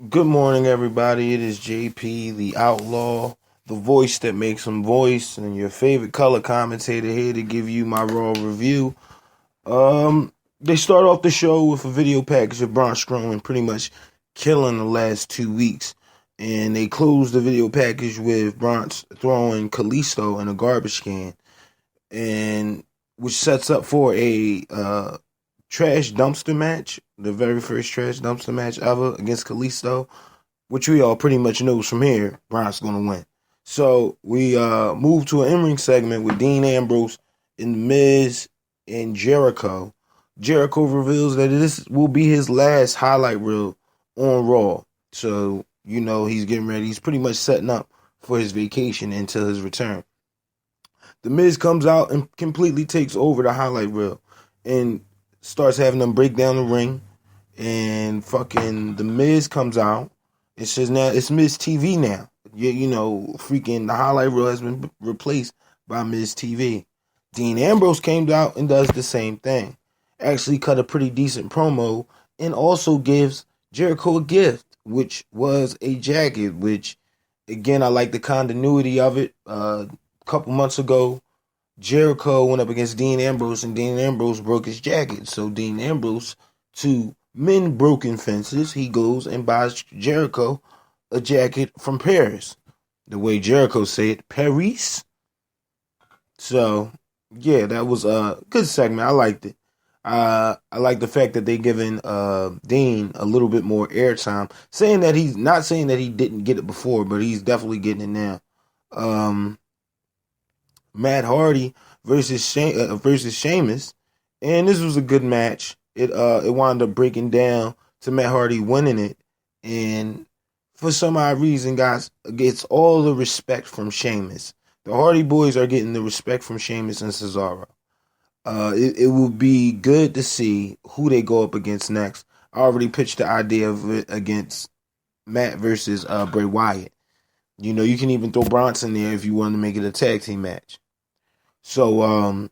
Good morning, everybody. It is JP, the Outlaw, the voice that makes some voice, and your favorite color commentator here to give you my raw review. They start off the show with a video package of Braun Strowman pretty much killing the last 2 weeks, and they close the video package with Braun throwing Kalisto in a garbage can, and which sets up for a trash dumpster match, the very first trash dumpster match ever against Kalisto, which we all pretty much knows from here, Braun's gonna win. So we move to an in-ring segment with Dean Ambrose and The Miz and Jericho. Jericho reveals that this will be his last highlight reel on Raw. So, he's getting ready. He's pretty much setting up for his vacation until his return. The Miz comes out and completely takes over the highlight reel and starts having them break down the ring. And fucking The Miz comes out. It says now it's Miz TV now. Freaking the highlight reel has been replaced by Miz TV. Dean Ambrose came out and does the same thing. Actually cut a pretty decent promo and also gives Jericho a gift, which was a jacket, which, again, I like the continuity of it. A couple months ago, Jericho went up against Dean Ambrose, and Dean Ambrose broke his jacket. So Dean Ambrose, to mend broken fences, he goes and buys Jericho a jacket from Paris. The way Jericho said, Paris. So, yeah, that was a good segment. I liked it. I like the fact that they giving Dean a little bit more airtime, saying that he's not saying that he didn't get it before, but he's definitely getting it now. Matt Hardy versus Sheamus, and this was a good match. It wound up breaking down to Matt Hardy winning it, and for some odd reason, guys, gets all the respect from Sheamus. The Hardy Boys are getting the respect from Sheamus and Cesaro. It will be good to see who they go up against next. I already pitched the idea of it against Matt versus Bray Wyatt. You can even throw Bronson there if you want to make it a tag team match. So,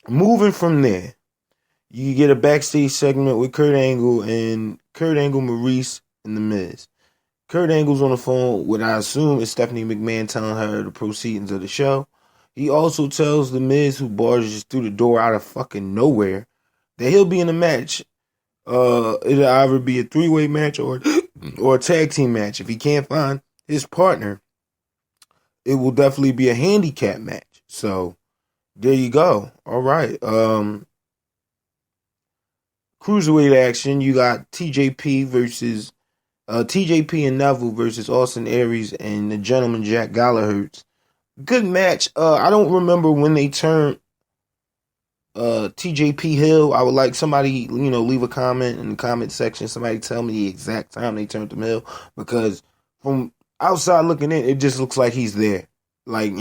moving from there, you get a backstage segment with Kurt Angle, Maurice, and The Miz. Kurt Angle's on the phone with, I assume, is Stephanie McMahon telling her the proceedings of the show. He also tells The Miz, who barges through the door out of fucking nowhere, that he'll be in a match. It'll either be a three-way match or a tag team match. If he can't find his partner, it will definitely be a handicap match. So, there you go. All right. Cruiserweight action. You got TJP and Neville versus Austin Aries and the gentleman Jack Gallagher. Good match. I don't remember when they turned TJP Hill. I would like somebody, leave a comment in the comment section. Somebody tell me the exact time they turned him Hill, because from outside looking in, it just looks like he's there. Like,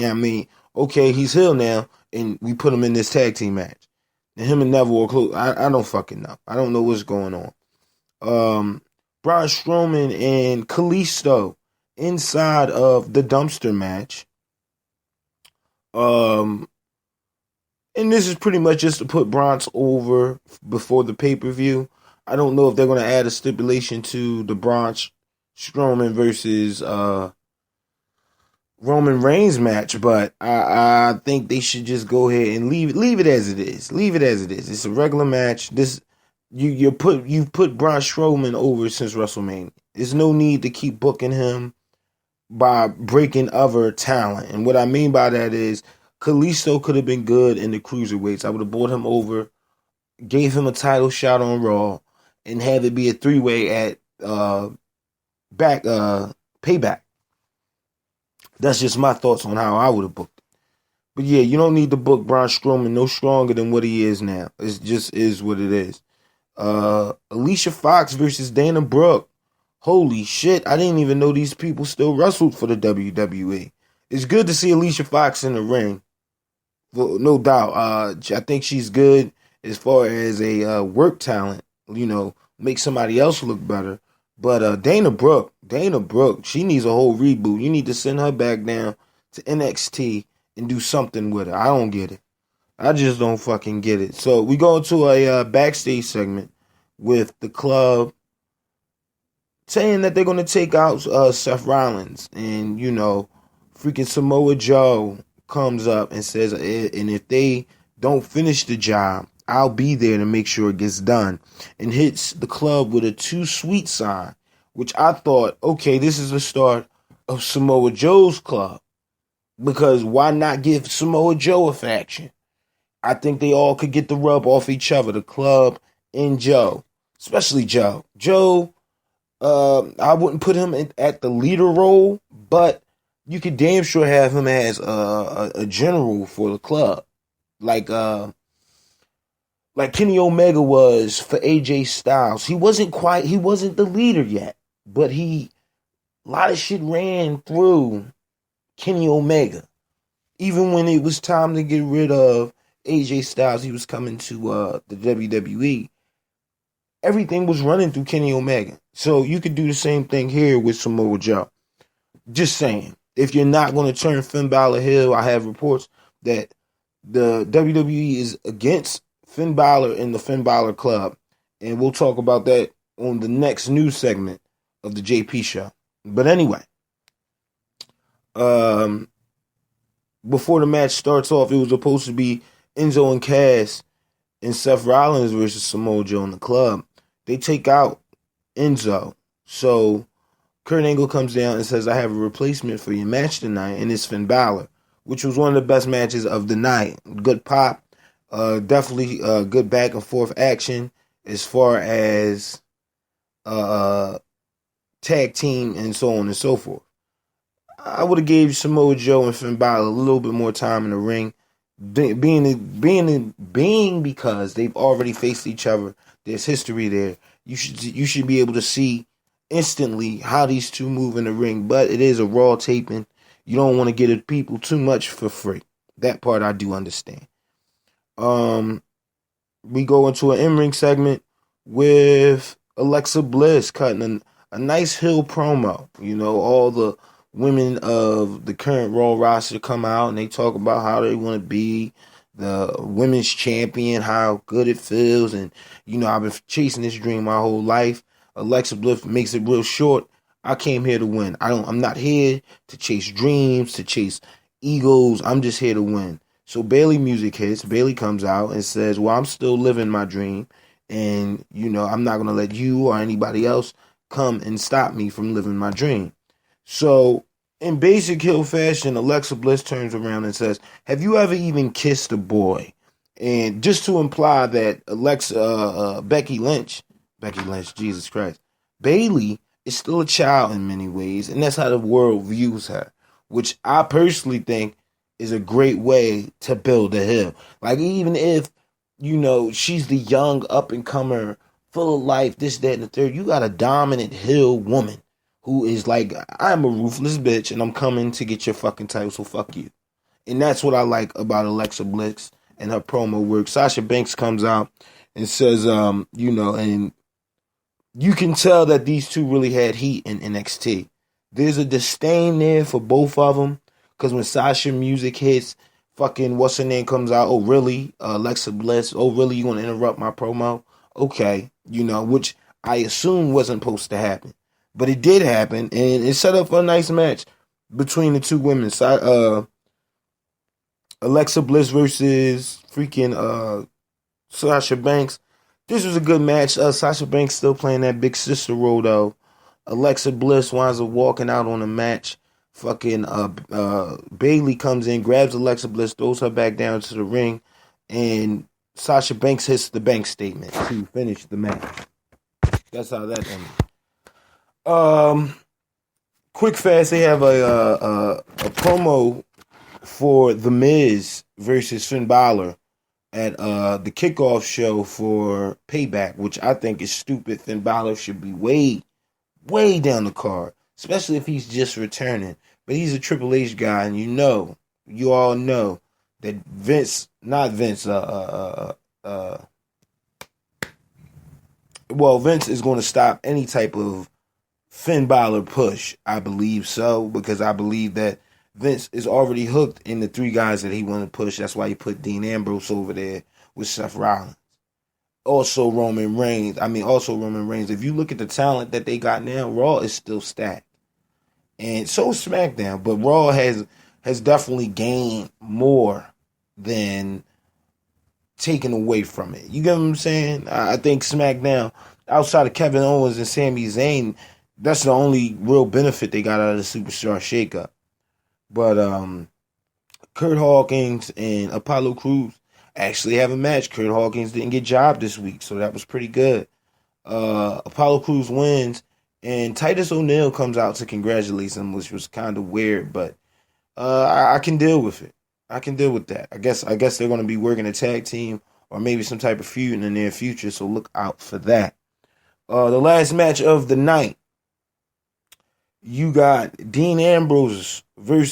okay, he's Hill now, and we put him in this tag team match. And him and Neville are close. I don't fucking know. I don't know what's going on. Braun Strowman and Kalisto inside of the dumpster match. And this is pretty much just to put Braun's over before the pay-per-view. I don't know if they're going to add a stipulation to the Braun Strowman versus Roman Reigns match, but I think they should just go ahead and leave it as it is. Leave it as it is. It's a regular match. You've put Braun Strowman over since WrestleMania. There's no need to keep booking him by breaking other talent. And what I mean by that is Kalisto could have been good in the cruiserweights. I would have brought him over, gave him a title shot on Raw, and have it be a three-way at Payback. That's just my thoughts on how I would have booked it. But yeah, you don't need to book Braun Strowman no stronger than what he is now. It just is what it is. Alicia Fox versus Dana Brooke. Holy shit, I didn't even know these people still wrestled for the WWE. It's good to see Alicia Fox in the ring. No doubt. I think she's good as far as a work talent. Make somebody else look better. But Dana Brooke, she needs a whole reboot. You need to send her back down to NXT and do something with her. I don't get it. I just don't fucking get it. So we go into a backstage segment with the club saying that they're going to take out Seth Rollins. And, freaking Samoa Joe comes up and says, and if they don't finish the job, I'll be there to make sure it gets done. And hits the club with a too sweet sign, which I thought, okay, this is the start of Samoa Joe's club. Because why not give Samoa Joe a faction? I think they all could get the rub off each other, the club and Joe. Especially Joe. Joe, I wouldn't put him at the leader role, but you could damn sure have him as a general for the club. Like Kenny Omega was for AJ Styles. He wasn't the leader yet, but a lot of shit ran through Kenny Omega. Even when it was time to get rid of AJ Styles, he was coming to the WWE. Everything was running through Kenny Omega. So you could do the same thing here with Samoa Joe. Just saying. If you're not going to turn Finn Balor heel, I have reports that the WWE is against Finn Balor in the Finn Balor Club. And we'll talk about that on the next news segment of the JP show. But anyway. Before the match starts off, it was supposed to be Enzo and Cass and Seth Rollins versus Samoa Joe in the club. They take out Enzo. So Kurt Angle comes down and says, I have a replacement for your match tonight, and it's Finn Balor, which was one of the best matches of the night. Good pop. Definitely good back and forth action as far as tag team and so on and so forth. I would have gave Samoa Joe and Finn Balor a little bit more time in the ring, being because they've already faced each other. There's history there. You should be able to see instantly how these two move in the ring. But it is a Raw taping. You don't want to get people too much for free. That part I do understand. We go into an in-ring segment with Alexa Bliss cutting a nice heel promo. All the women of the current Raw roster come out and they talk about how they want to be the women's champion, how good it feels. And, I've been chasing this dream my whole life. Alexa Bliss makes it real short. I came here to win. I'm not here to chase dreams, to chase egos. I'm just here to win. So Bayley music hits. Bayley comes out and says, well, I'm still living my dream. And, I'm not going to let you or anybody else come and stop me from living my dream. So in basic heel fashion, Alexa Bliss turns around and says, have you ever even kissed a boy? And just to imply that Becky Lynch, Jesus Christ, Bayley is still a child in many ways, and that's how the world views her, which I personally think is a great way to build a heel. Like, even if, she's the young up-and-comer, full of life, this, that, and the third, you got a dominant heel woman who is like, I'm a ruthless bitch, and I'm coming to get your fucking title, so fuck you. And that's what I like about Alexa Bliss and her promo work. Sasha Banks comes out and says, and you can tell that these two really had heat in NXT. There's a disdain there for both of them, because when Sasha music hits, fucking what's her name comes out, oh really, Alexa Bliss, oh really, you want to interrupt my promo? Okay, which I assume wasn't supposed to happen. But it did happen, and it set up for a nice match between the two women. Alexa Bliss versus freaking Sasha Banks. This was a good match. Sasha Banks still playing that big sister role, though. Alexa Bliss winds up walking out on the match. Fucking Bayley comes in, grabs Alexa Bliss, throws her back down to the ring, and Sasha Banks hits the bank statement to finish the match. That's how that ended. Quick fast, they have a promo for The Miz versus Finn Balor at the kickoff show for Payback, which I think is stupid. Finn Balor should be way down the card, especially if he's just returning. But he's a Triple H guy, and you all know that Vince is going to stop any type of Finn Balor push. I believe so, because I believe that Vince is already hooked in the three guys that he wanted to push. That's why he put Dean Ambrose over there with Seth Rollins. Also Roman Reigns. If you look at the talent that they got now, Raw is still stacked. And so is SmackDown. But Raw has definitely gained more than taken away from it. You get what I'm saying? I think SmackDown, outside of Kevin Owens and Sami Zayn, that's the only real benefit they got out of the Superstar shakeup. But Kurt Hawkins and Apollo Crews actually have a match. Kurt Hawkins didn't get jobbed this week, so that was pretty good. Apollo Crews wins, and Titus O'Neil comes out to congratulate him, which was kind of weird, but I can deal with it. I can deal with that. I guess they're going to be working a tag team or maybe some type of feud in the near future, so look out for that. The last match of the night, you got Dean Ambrose and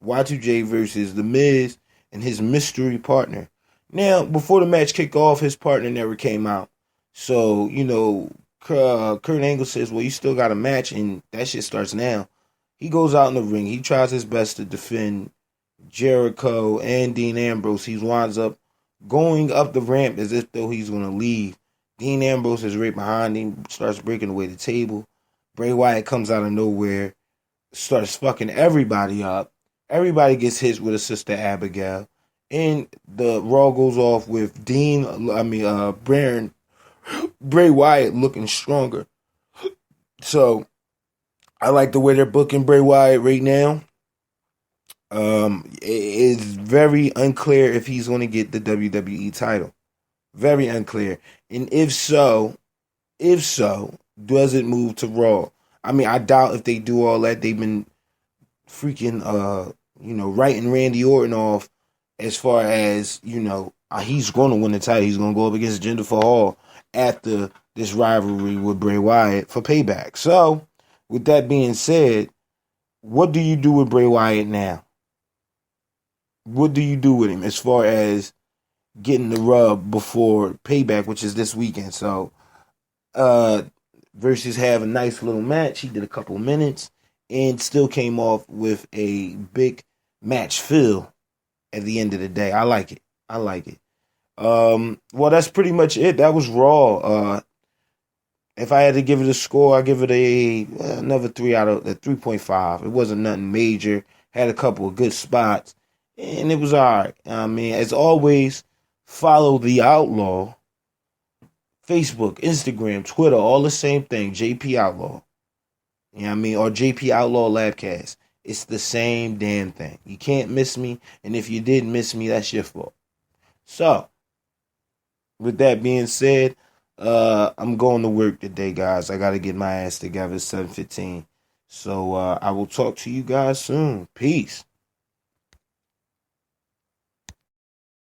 Y2J versus The Miz and his mystery partner. Now, before the match kicked off, his partner never came out. So, Kurt Angle says, well, you still got a match, and that shit starts now. He goes out in the ring. He tries his best to defend Jericho and Dean Ambrose. He winds up going up the ramp as if though he's going to leave. Dean Ambrose is right behind him, starts breaking away the table. Bray Wyatt comes out of nowhere, starts fucking everybody up. Everybody gets hit with a Sister Abigail. And the Raw goes off with Bray Wyatt looking stronger. So, I like the way they're booking Bray Wyatt right now. It's very unclear if he's going to get the WWE title. Very unclear. And if so, does it move to Raw? I doubt if they do all that. They've been freaking, writing Randy Orton off as far as, he's going to win the title. He's going to go up against Jinder Mahal after this rivalry with Bray Wyatt for Payback. So, with that being said, what do you do with Bray Wyatt now? What do you do with him as far as getting the rub before Payback, which is this weekend? So, versus have a nice little match. He did a couple minutes and still came off with a big match feel at the end of the day. I like it. Well, that's pretty much it. That was Raw. If I had to give it a score, I give it another 3.5. It wasn't nothing major. Had a couple of good spots, and it was alright. As always, follow The Outlaw. Facebook, Instagram, Twitter, all the same thing. JP Outlaw. Or JP Outlaw Labcast. It's the same damn thing. You can't miss me, and if you did miss me, that's your fault. So, with that being said, I'm going to work today, guys. I got to get my ass together. It's 7:15. So, I will talk to you guys soon. Peace.